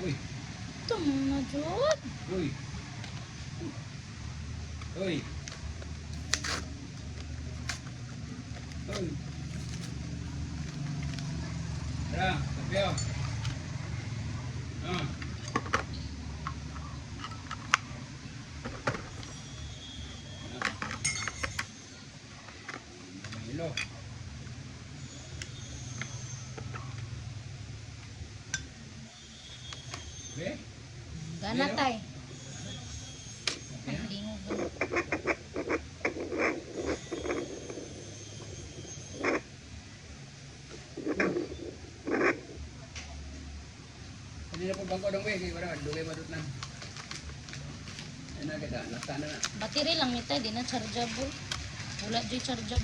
Uy. Ito na, Jod. Uy. Uy. Uy. Tara, tapyo. Ah. Hello. Okay? Gana tay. Ay, lingog ba? Hindi na po bangko dong kay wala dugay madut na. Ano kita, nasta na na. Battery lang ni tay, di na chargeable. Wala di chargeable.